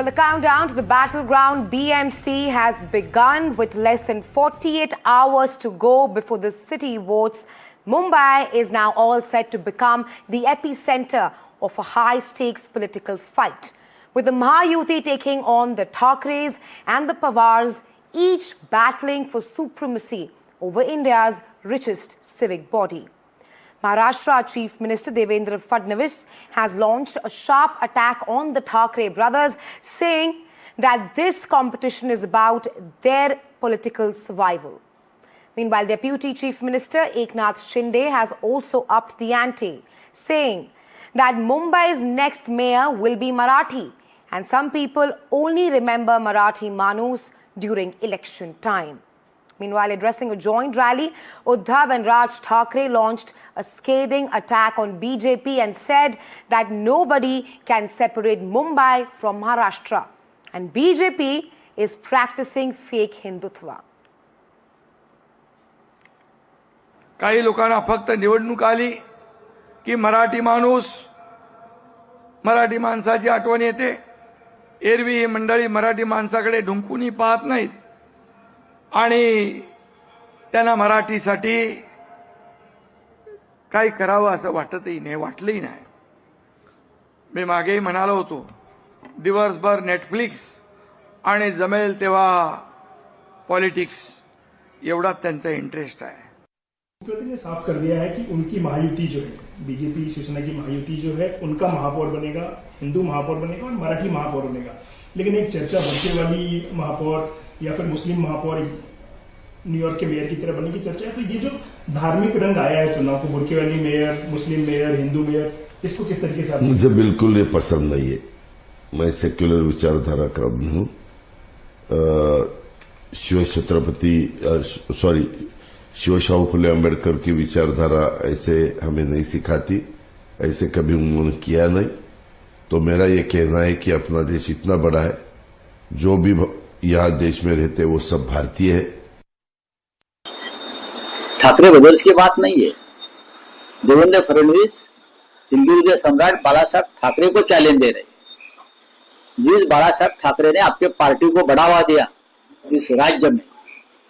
Well, the countdown to the battleground BMC has begun with less than 48 hours to go before the city votes. Mumbai is now all set to become the epicenter of a high-stakes political fight, with the Mahayuti taking on the Thakres and the Pawars, each battling for supremacy over India's richest civic body. Maharashtra Chief Minister Devendra Fadnavis has launched a sharp attack on the Thakre brothers, saying that this competition is about their political survival. Meanwhile, Deputy Chief Minister Eknath Shinde has also upped the ante, saying that Mumbai's next mayor will be Marathi, and some people only remember Marathi Manus during election time. Meanwhile, addressing a joint rally, Uddhav and Raj Thakre launched a scathing attack on BJP and said that nobody can separate Mumbai from Maharashtra, and BJP is practicing fake Hindutva. काही लोकांना फक्त निवडणूक आली की मराठी माणसाची आठवण येते. एरवी ही मंडळी मराठी माणसाकडे ढुंकूनही पाहत नाहीत आणि त्यांना मराठीसाठी काही करावं असं वाटतही नाही, वाटलंही नाही. मी मागेही म्हणालो होतो, दिवसभर नेटफ्लिक्स आणि जमेल तेव्हा पॉलिटिक्स एवढाच त्यांचा इंटरेस्ट आहे. मुख्यमंत्री ने साफ कर दिया है कि उनकी महायुति जो है, बीजेपी शिवसेना की महायुति जो है, उनका महापौर बनेगा, हिंदू महापौर बनेगा और मराठी महापौर बनेगा. लेकिन एक चर्चा भड़के वाली महापौर या फिर मुस्लिम महापौर न्यूयॉर्क के मेयर की तरह बनने की चर्चा है. तो ये जो धार्मिक रंग आया है चुनाव को, भड़के वाली मेयर, मुस्लिम मेयर, हिंदू मेयर, इसको किस तरीके से? मुझे बिल्कुल ये पसंद नहीं है. मैं सेक्युलर विचारधारा का हूं. शिव शाहू फुले अम्बेडकर की विचारधारा ऐसे हमें नहीं सिखाती, ऐसे कभी उन्होंने किया नहीं. तो मेरा ये कहना है कि अपना देश इतना बड़ा है, जो भी यहाँ देश में रहते वो सब भारतीय है. ठाकरे ब्रदर्स की बात नहीं है. देवेंद्र फडणवीस हिंदू के सम्राट बाला साहब ठाकरे को चैलेंज दे रहे. जिस बाला साहब ठाकरे ने आपके पार्टी को बढ़ावा दिया इस राज्य में,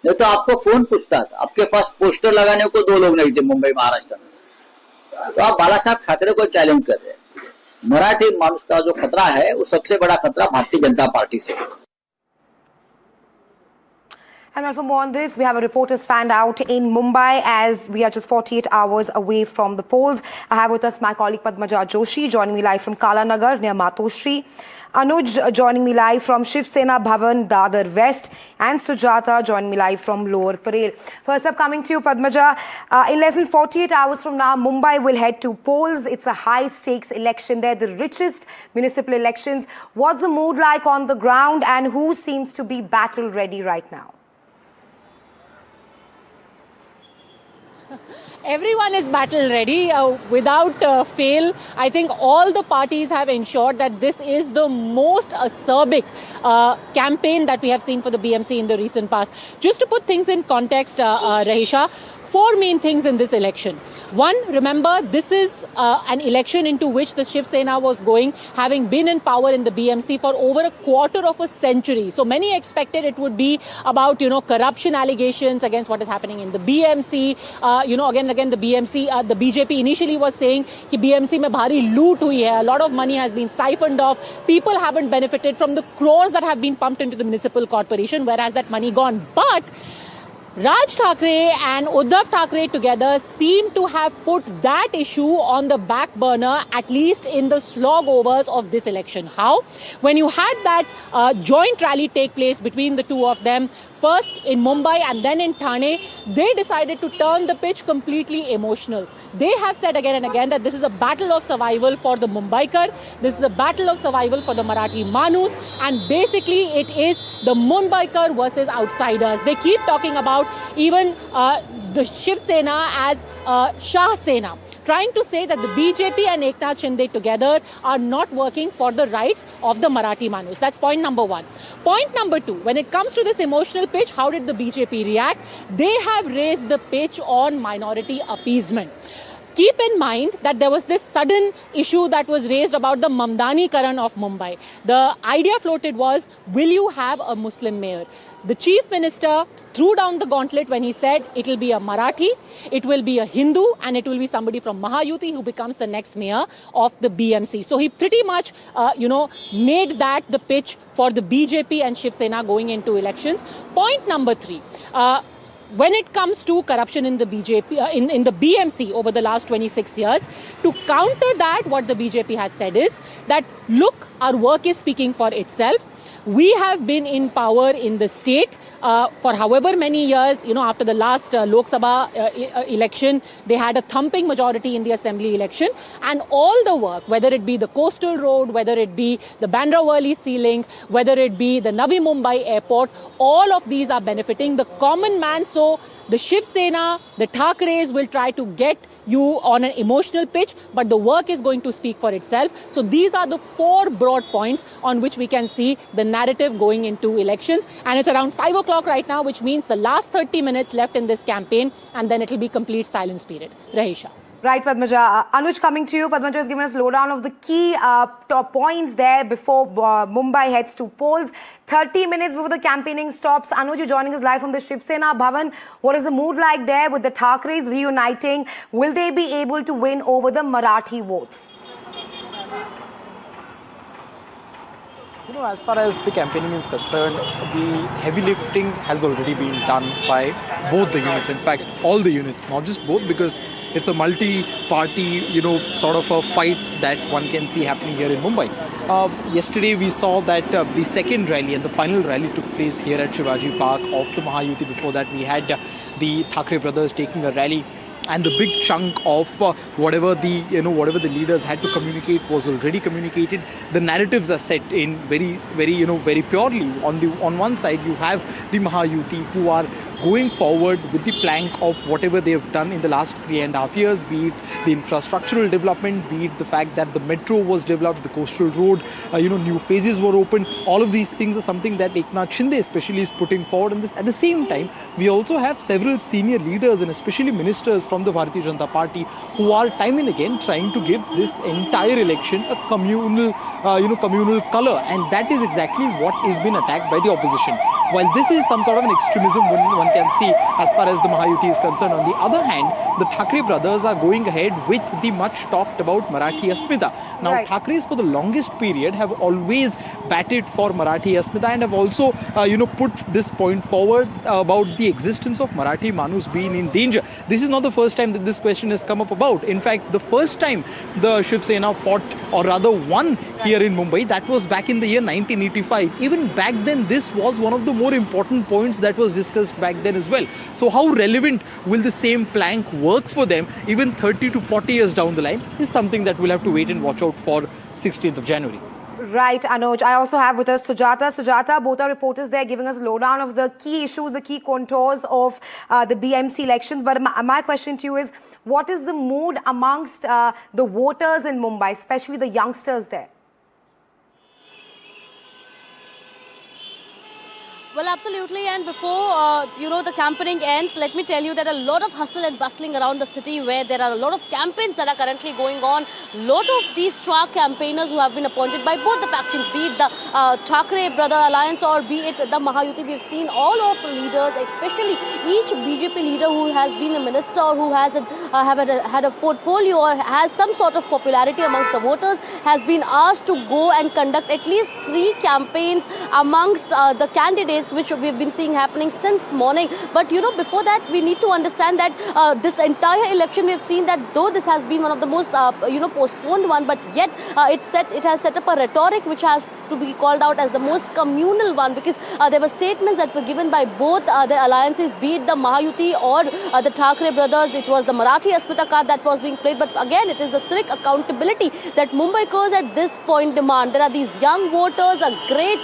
नहीं तो आपको कौन पूछता था? आपके पास पोस्टर लगाने को 2 लोग नहीं थे मुंबई महाराष्ट्र में. तो आप बाला साहब ठाकरे को चैलेंज कर रहे हैं. मराठी मानुष का जो खतरा है वो सबसे बड़ा खतरा भारतीय जनता पार्टी से है. And well, for more on this, we have a reporter's fan out in Mumbai as we are just 48 hours away from the polls. I have with us my colleague Padmaja Joshi joining me live from Kalanagar near Matoshri. Anuj joining me live from Shiv Sena Bhavan, Dadar West, and Sujata joining me live from Lower Parel. First up, coming to you, Padmaja. In less than 48 hours from now, Mumbai will head to polls. It's a high-stakes election there, the richest municipal elections. What's the mood like on the ground, and who seems to be battle-ready right now? Everyone is battle ready without fail. I think all the parties have ensured that this is the most acerbic campaign that we have seen for the BMC in the recent past. Just to put things in context, Rahisha, 4 main things in this election. One, remember, this is an election into which the Shiv Sena was going, having been in power in the BMC for over a quarter of a century. So many expected it would be about, corruption allegations against what is happening in the BMC. Again, the BMC, the BJP initially was saying that BMC mein bhari loot hui hai. A lot of money has been siphoned off. People haven't benefited from the crores that have been pumped into the municipal corporation. Where has that money gone? But Raj Thakre and Uddhav Thakre together seem to have put that issue on the back burner, at least in the slog overs of this election. How? When you had that joint rally take place between the two of them, first in Mumbai and then in Thane, they decided to turn the pitch completely emotional. They have said again and again that this is a battle of survival for the Mumbaikar, this is a battle of survival for the Marathi Manus, and basically it is the Mumbaikar versus outsiders. They keep talking about even the Shiv Sena as Shah Sena, trying to say that the BJP and Eknath Shinde together are not working for the rights of the Marathi Manus. That's point number 1. Point number 2, when it comes to this emotional pitch, how did the BJP react? They have raised the pitch on minority appeasement. keep in mind that there was this sudden issue that was raised about the Mamdani-karan of Mumbai. The idea floated was, will you have a Muslim mayor? The chief minister threw down the gauntlet when he said it will be a Marathi, it will be a Hindu, and it will be somebody from Mahayuti who becomes the next mayor of the BMC. So he pretty much, made that the pitch for the BJP and Shiv Sena going into elections. Point number 3. When it comes to corruption in the BJP, in the BMC over the last 26 years, to counter that, what the BJP has said is that, look, our work is speaking for itself. We have been in power in the state for however many years. After the last Lok Sabha election, they had a thumping majority in the assembly election, and all the work, whether it be the coastal road, whether it be the Bandra Worli Sea Link, whether it be the Navi Mumbai airport, all of these are benefiting the common man. So the Shiv Sena, the Thakres will try to get you on an emotional pitch, but the work is going to speak for itself. So these are the 4 broad points on which we can see the narrative going into elections. And it's around 5 o'clock right now, which means the last 30 minutes left in this campaign, and then it'll be complete silence period. Rahisha. Right, Padmaja. Anuj, coming to you. Padmaja has given us a lowdown of the key top points there before Mumbai heads to polls. 30 minutes before the campaigning stops. Anuj, you're joining us live from the Shiv Sena Bhavan. What is the mood like there with the Thakres reuniting? Will they be able to win over the Marathi votes? As far as the campaigning is concerned, the heavy lifting has already been done by both the units. In fact, all the units, not just both, because it's a multi-party, sort of a fight that one can see happening here in Mumbai. Yesterday, we saw that the second rally and the final rally took place here at Shivaji Park of the Mahayuti. Before that, we had the Thakre brothers taking a rally. And the big chunk of whatever the leaders had to communicate was already communicated. The narratives are set in very purely. On one side, you have the Mahayuti who are going forward with the plank of whatever they have done in the last 3.5 years, be it the infrastructural development, be it the fact that the metro was developed, the coastal road, new phases were opened. All of these things are something that Eknath Shinde especially is putting forward. And at the same time, we also have several senior leaders and especially ministers from the Bharatiya Janata Party who are time and again trying to give this entire election a communal color, and that is exactly what is being attacked by the opposition. While this is some sort of an extremism one can see as far as the Mahayuti is concerned, on the other hand, the Thakre brothers are going ahead with the much talked about Marathi Asmita. Now, right. Thakres for the longest period have always batted for Marathi Asmita and have also put this point forward about the existence of Marathi Manus being in danger. This is not the first time that this question has come up about. In fact, the first time the Shiv Sena fought, or rather won, here in Mumbai, that was back in the year 1985. Even back then, this was one of the more important points that was discussed back then as well. So how relevant will the same plank work for them even 30 to 40 years down the line is something that we'll have to wait and watch out for 16th of January. Right, Anuj. I also have with us Sujata. Sujata, both are reporters there giving us a lowdown of the key issues, the key contours of the BMC elections. But my question to you is, what is the mood amongst the voters in Mumbai, especially the youngsters there? Well, absolutely. And before, the campaigning ends, let me tell you that a lot of hustle and bustling around the city where there are a lot of campaigns that are currently going on. A lot of these star campaigners who have been appointed by both the factions, be it the Thakre Brother Alliance or be it the Mahayuti. We've seen all of the leaders, especially each BJP leader who has been a minister or who has had a portfolio or has some sort of popularity amongst the voters, has been asked to go and conduct at least 3 campaigns amongst the candidates, which we've been seeing happening since morning. But before that, we need to understand that this entire election, we've seen that though this has been one of the most postponed one, but yet it has set up a rhetoric which has to be called out as the most communal one, because there were statements that were given by both the alliances, be it the Mahayuti or the Thakre brothers. It was the Marathi Asmita card that was being played, but again it is the civic accountability that Mumbaikars at this point demand. There are these young voters, a great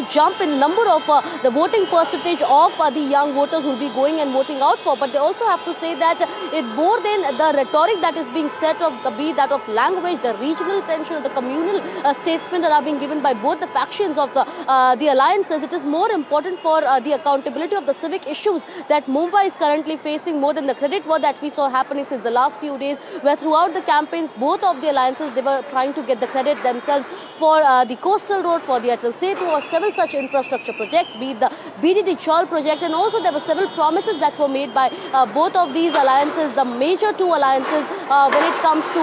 jump in number of the voting percentage of the young voters who will be going and voting out for. But they also have to say that it more than the rhetoric that is being set of the be that of language, the regional tension, the communal statements that are being given by by both the factions of the alliances, it is more important for the accountability of the civic issues that Mumbai is currently facing more than the credit war that we saw happening since the last few days, where throughout the campaigns, both of the alliances, they were trying to get the credit themselves for the coastal road, for the Atal Setu, or several such infrastructure projects, be it the BDD Chaul project, and also there were several promises that were made by both of these alliances, the major two alliances, when it comes to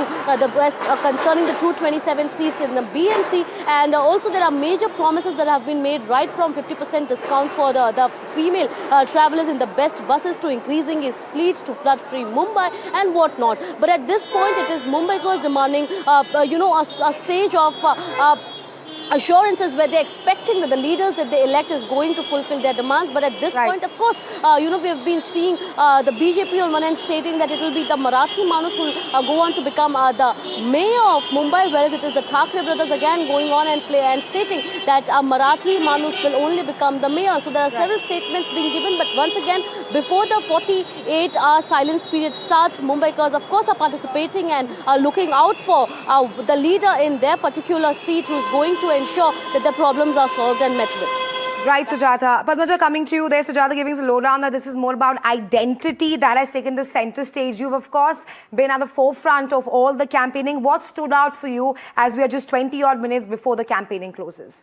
concerning the 227 seats in the BMC, and also there are major promises that have been made, right from 50% discount for the female travelers in the best buses to increasing its fleets to flood-free Mumbai and whatnot. But at this point, it is Mumbaikars demanding, a stage of assurances where they're expecting that the leaders that they elect is going to fulfill their demands. But at this point, of course, we have been seeing the BJP on one end stating that it will be the Marathi Manus who will go on to become the mayor of Mumbai, whereas it is the Thackeray brothers again going on and stating that Marathi Manus will only become the mayor. So there are several statements being given, but once again, before the 48-hour silence period starts, Mumbaikars, of course, are participating and are looking out for the leader in their particular seat who is going to ensure that the problems are solved and met with. Right, Sujata. Padmaja, coming to you there, Sujata giving us a lowdown that this is more about identity that has taken the center stage. You've, of course, been at the forefront of all the campaigning. What stood out for you as we are just 20-odd minutes before the campaigning closes?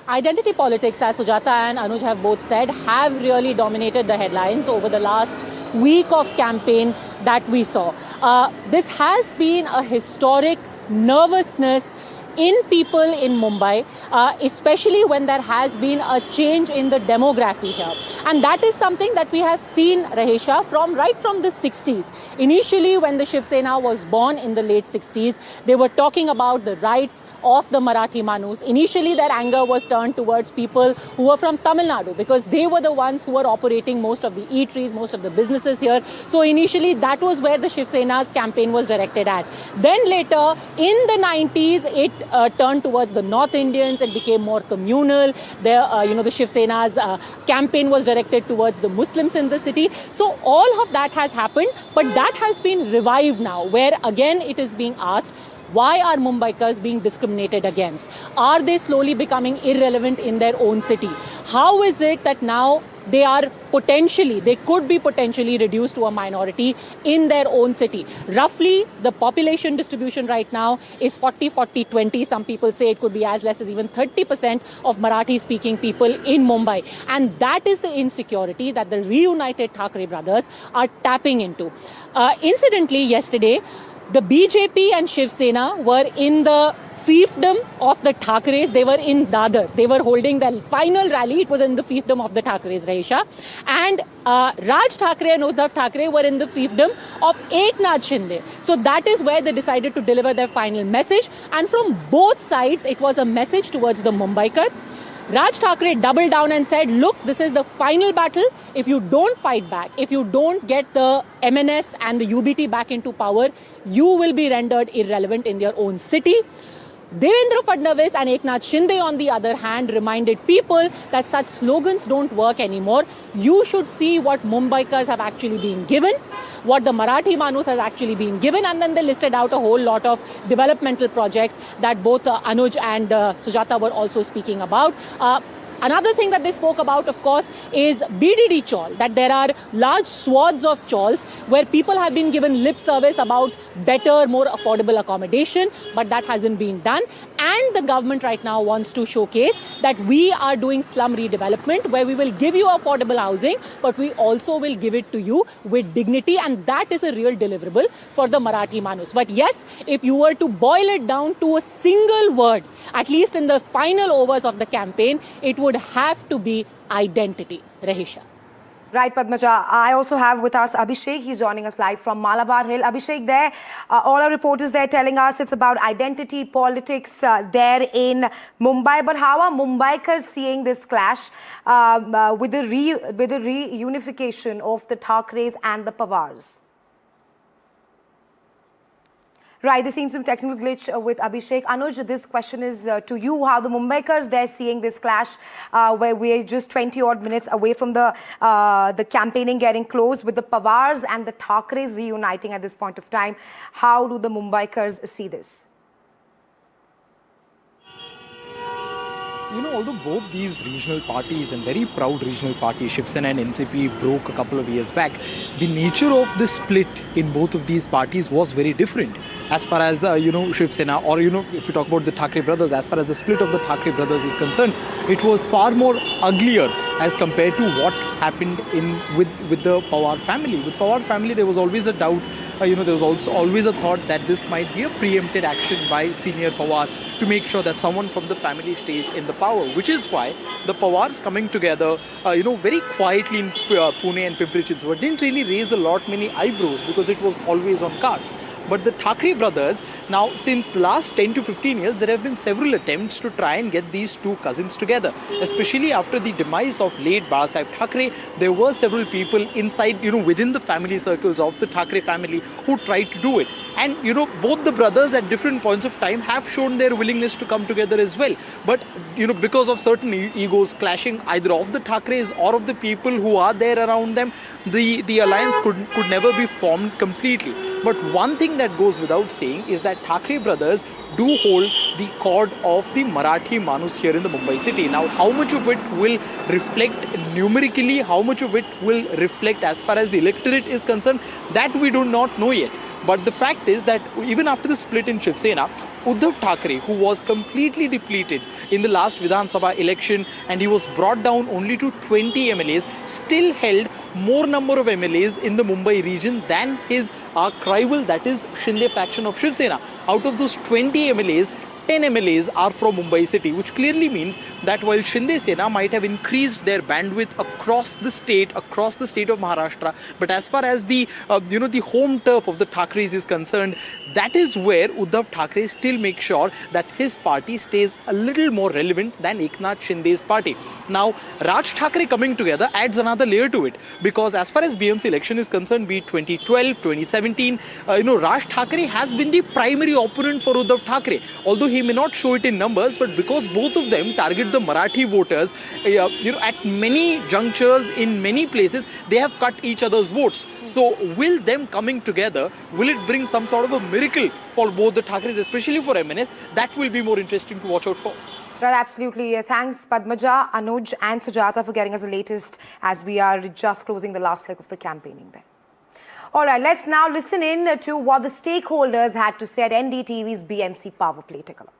Identity politics, as Sujata and Anuj have both said, have really dominated the headlines over the last week of campaign that we saw. This has been a historic nervousness in people in Mumbai, especially when there has been a change in the demography here. And that is something that we have seen, Rahesha, right from the 60s. Initially, when the Shiv Sena was born in the late 60s, they were talking about the rights of the Marathi Manus. Initially, their anger was turned towards people who were from Tamil Nadu, because they were the ones who were operating most of the eateries, most of the businesses here. So initially, that was where the Shiv Sena's campaign was directed at. Then later, in the 90s, it turned towards the North Indians. It became more communal. The Shiv Sena's campaign was directed towards the Muslims in the city. So all of that has happened, but that has been revived now, where again it is being asked, why are Mumbaikars being discriminated against? Are they slowly becoming irrelevant in their own city? How is it that now they could be potentially reduced to a minority in their own city? Roughly, the population distribution right now is 40-40-20. Some people say it could be as less as even 30% of Marathi-speaking people in Mumbai. And that is the insecurity that the reunited Thackeray brothers are tapping into. Incidentally, yesterday, the BJP and Shiv Sena were in the fiefdom of the Thackeray's. They were in Dadar. They were holding the final rally. It was in the fiefdom of the Thackeray's, Rahesha. And Raj Thackeray and Uddhav Thackeray were in the fiefdom of Eknath Shinde. So that is where they decided to deliver their final message. And from both sides, it was a message towards the Mumbaikar. Raj Thackeray doubled down and said, look, this is the final battle. If you don't fight back, if you don't get the MNS and the UBT back into power, you will be rendered irrelevant in your own city. Devendra Fadnavis and Eknath Shinde, on the other hand, reminded people that such slogans don't work anymore. You should see what Mumbaikars have actually been given, what the Marathi Manus has actually been given, and then they listed out a whole lot of developmental projects that both Anuj and Sujata were also speaking about. Another thing that they spoke about, of course, is BDD Chaul, that there are large swaths of chauls where people have been given lip service about better, more affordable accommodation, but that hasn't been done. And the government right now wants to showcase that we are doing slum redevelopment, where we will give you affordable housing, but we also will give it to you with dignity. And that is a real deliverable for the Marathi Manus. But yes, if you were to boil it down to a single word, at least in the final overs of the campaign, it would have to be identity. Rahesha. Right, Padmaja. I also have with us Abhishek. He's joining us live from Malabar Hill. Abhishek, there, all our reporters there telling us it's about identity politics there in Mumbai. But how are Mumbaikars seeing this clash with the reunification of the Thackerays and the Pawars? Right, there seems some technical glitch with Abhishek. Anuj, this question is to you. How the Mumbaikars, they're seeing this clash where we're just 20-odd minutes away from the campaigning getting closed, with the Pawars and the Thackerays reuniting at this point of time. How do the Mumbaikars see this? although both these regional parties and very proud regional parties, Shiv Sena and NCP, broke a couple of years back, the nature of the split in both of these parties was very different. As far as, Shiv Sena, or, if you talk about the Thackeray brothers, as far as the split of the Thackeray brothers is concerned, it was far more uglier as compared to what happened with the Pawar family. With Pawar family, there was always a doubt, there was also always a thought that this might be a preempted action by senior Pawar to make sure that someone from the family stays in the power, which is why the Pawars coming together, very quietly in Pune and Pimpri-Chinchwad didn't really raise many eyebrows, because it was always on cards. But the Thackeray brothers, now since the last 10 to 15 years, there have been several attempts to try and get these two cousins together. Especially after the demise of late Balasaheb Thackeray, there were several people inside, within the family circles of the Thackeray family who tried to do it. And, both the brothers at different points of time have shown their willingness to come together as well. But, because of certain egos clashing either of the Thackerays or of the people who are there around them, the alliance could never be formed completely. But one thing that goes without saying is that Thackeray brothers do hold the cord of the Marathi Manus here in the Mumbai city. Now, how much of it will reflect numerically, how much of it will reflect as far as the electorate is concerned, that we do not know yet. But the fact is that even after the split in Shiv Sena, Uddhav Thackeray, who was completely depleted in the last Vidhan Sabha election and he was brought down only to 20 MLAs, still held more number of MLAs in the Mumbai region than his rival, that is Shinde faction of Shiv Sena. Out of those 20 MLAs, 10 MLAs are from Mumbai city, which clearly means that while Shinde Sena might have increased their bandwidth across the state of Maharashtra, but as far as the the home turf of the Thackeray's is concerned, that is where Uddhav Thackeray still makes sure that his party stays a little more relevant than Eknath Shinde's party. Now, Raj Thackeray coming together adds another layer to it, because as far as BMC election is concerned, be it 2012, 2017, Raj Thackeray has been the primary opponent for Uddhav Thackeray. Although he may not show it in numbers, but because both of them target the Marathi voters, at many junctures, in many places, they have cut each other's votes. So will them coming together, will it bring some sort of a miracle for both the Thackeray's, especially for MNS? That will be more interesting to watch out for. Right, absolutely. Thanks, Padmaja, Anuj and Sujata for getting us the latest as we are just closing the last leg of the campaigning there. All right, let's now listen in to what the stakeholders had to say at NDTV's BMC Power Play. Take a look.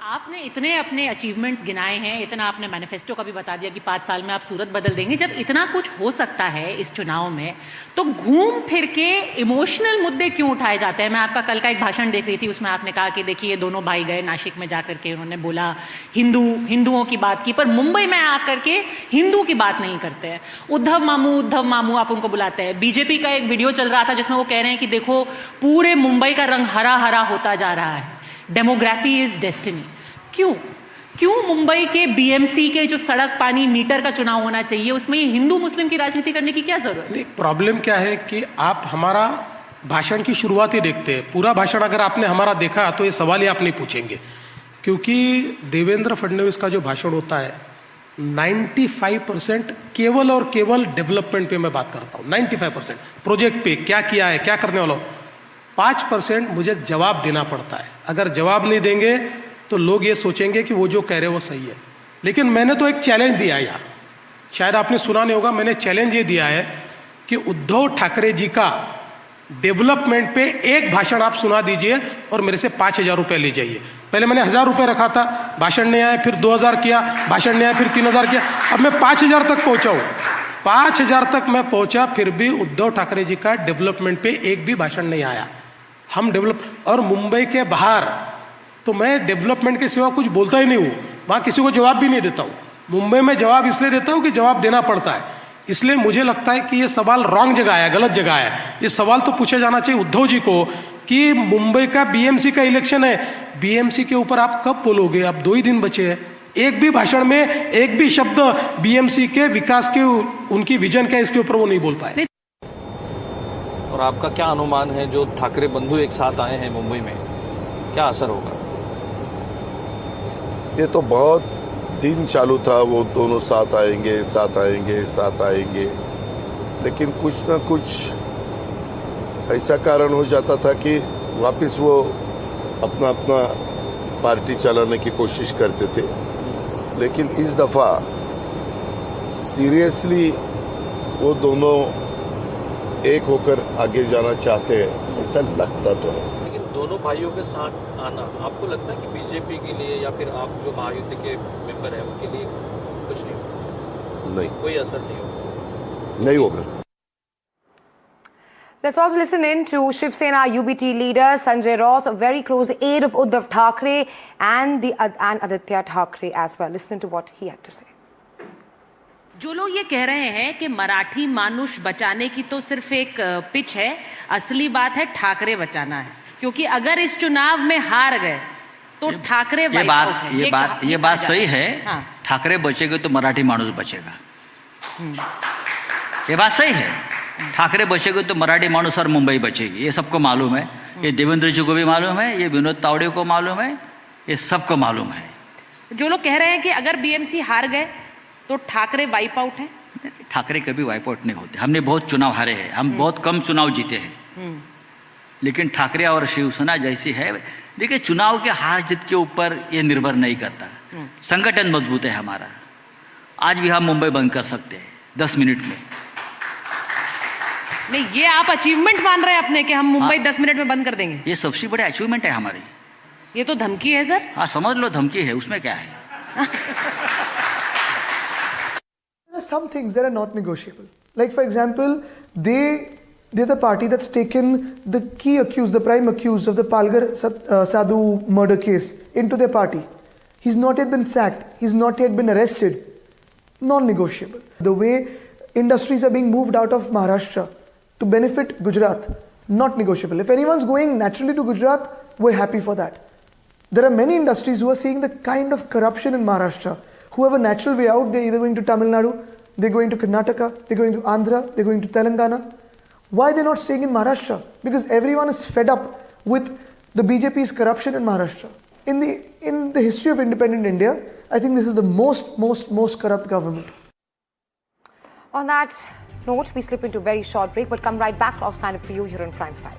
आपने इतने अपने achievements गिनाए हैं, इतना आपने manifesto का भी बता दिया कि 5 साल में आप सूरत बदल देंगे। जब इतना कुछ हो सकता है इस चुनाव में, तो घूम फिर के इमोशनल मुद्दे क्यों उठाए जाते हैं? मैं आपका कल का एक भाषण देख रही थी, उसमें आपने कहा कि देखिए दोनों भाई गए नासिक में जाकर के, उन्होंने बोला हिंदुओं की बात की, पर मुंबई में आकर के हिंदू की बात नहीं करते हैं। उद्धव मामू आप उनको बुलाते हैं। बीजेपी का एक वीडियो चल रहा था जिसमें वो कह रहे हैं कि देखो पूरे मुंबई का रंग हरा हरा होता जा रहा है, डेमोग्राफी इज डेस्टिनी। क्यों मुंबई के बीएमसी के जो सड़क पानी मीटर का चुनाव होना चाहिए, उसमें ये हिंदू मुस्लिम की राजनीति करने की क्या जरूरत है? प्रॉब्लम क्या है कि आप हमारा भाषण की शुरुआत ही देखते हैं, पूरा भाषण अगर आपने हमारा देखा तो ये सवाल ही आप नहीं पूछेंगे, क्योंकि देवेंद्र फडणवीस का जो भाषण होता है 95% केवल और केवल डेवलपमेंट पे मैं बात करता हूँ। 95% प्रोजेक्ट पे क्या किया है, क्या करने वाला, 5% मुझे जवाब देना पड़ता है। अगर जवाब नहीं देंगे तो लोग ये सोचेंगे कि वो जो कह रहे हैं वो सही है। लेकिन मैंने तो एक चैलेंज दिया है यहाँ, शायद आपने सुना नहीं होगा, मैंने चैलेंज ये दिया है कि उद्धव ठाकरे जी का डेवलपमेंट पे एक भाषण आप सुना दीजिए और मेरे से 5,000 रुपये ले जाइए। पहले मैंने 1,000 रुपये रखा था, भाषण नहीं आया, फिर 2,000 किया, भाषण नहीं आया, फिर 3,000 किया, अब मैं 5,000 तक पहुँचा हूँ। 5,000 तक मैं पहुँचा, फिर भी उद्धव ठाकरे जी का डेवलपमेंट पे एक भी भाषण नहीं आया। हम डेवलप, और मुंबई के बाहर तो मैं डेवलपमेंट के सिवा कुछ बोलता ही नहीं हूँ, वहाँ किसी को जवाब भी नहीं देता हूँ। मुंबई में जवाब इसलिए देता हूँ कि जवाब देना पड़ता है। इसलिए मुझे लगता है कि ये सवाल रॉन्ग जगह है, गलत जगह है। ये सवाल तो पूछा जाना चाहिए उद्धव जी को कि मुंबई का बीएमसी का इलेक्शन है, बीएमसी के ऊपर आप कब बोलोगे? अब 2 ही दिन बचे हैं, एक भी भाषण में एक भी शब्द बीएमसी के विकास के, उनकी विजन क्या, इसके ऊपर वो नहीं बोल पाए। और आपका क्या अनुमान है, जो ठाकरे बंधु एक साथ आए हैं मुंबई में, क्या असर होगा? ये तो बहुत दिन चालू था, वो दोनों साथ आएंगे साथ आएंगे साथ आएंगे, लेकिन कुछ ना कुछ ऐसा कारण हो जाता था कि वापस वो अपना अपना पार्टी चलाने की कोशिश करते थे, लेकिन इस दफा सीरियसली वो दोनों एक होकर आगे जाना चाहते हैं, ऐसा लगता तो है। लेकिन दोनों भाइयों के साथ आना आपको लगता है कि बीजेपी के लिए या फिर आप जो महायुति के मेंबर हैं उनके लिए कुछ नहीं होगा? नहीं, कोई असर नहीं होगा? नहीं होगा। Let's also listen in to Shiv Sena UBT leader Sanjay Raut, a very close aide of Uddhav Thackeray and Aditya Thackeray as well. Listen to what he had to say. जो लोग ये कह रहे हैं कि मराठी मानुष बचाने की तो सिर्फ एक पिच है, असली बात है ठाकरे बचाना है, क्योंकि अगर इस चुनाव में हार गए तो ठाकरे ये बात सही है। हाँ। ठाकरे बचेंगे तो मराठी मानुष बचेगा, ये बात सही है। ठाकरे बचेंगे तो मराठी मानुष और मुंबई बचेगी, ये सबको मालूम है। ये देवेंद्र जी को भी मालूम है, ये विनोद तावड़े को मालूम है, ये सबको मालूम है। जो लोग कह रहे हैं कि अगर बीएमसी हार गए तो ठाकरे वाइप आउट है, ठाकरे कभी वाइप आउट नहीं होते। हमने बहुत चुनाव हारे हैं, हम बहुत कम चुनाव जीते हैं, लेकिन ठाकरे और शिवसेना जैसी है। देखिए, चुनाव के हार जीत के ऊपर ये निर्भर नहीं करता, संगठन मजबूत है हमारा। आज भी हम मुंबई बंद कर सकते हैं 10 मिनट में। नहीं, ये आप अचीवमेंट मान रहे हैं अपने कि हम मुंबई 10 मिनट में बंद कर देंगे? ये सबसे बड़ी अचीवमेंट है हमारी। ये तो धमकी है सर। हाँ, समझ लो धमकी है, उसमें क्या है। There are some things that are not negotiable. Like for example, they're the party that's taken the key accused, the prime accused of the Palghar Sadhu murder case into their party. He's not yet been sacked. He's not yet been arrested. Non-negotiable. The way industries are being moved out of Maharashtra to benefit Gujarat, not negotiable. If anyone's going naturally to Gujarat, we're happy for that. There are many industries who are seeing the kind of corruption in Maharashtra, who have a natural way out. They're either going to Tamil Nadu, they're going to Karnataka, they're going to Andhra, they're going to Telangana. Why they're not staying in Maharashtra? Because everyone is fed up with the BJP's corruption in Maharashtra. In the history of independent India, I think this is the most corrupt government. On that note, we slip into a very short break, but come right back. I'll stand up for you here on Prime 5.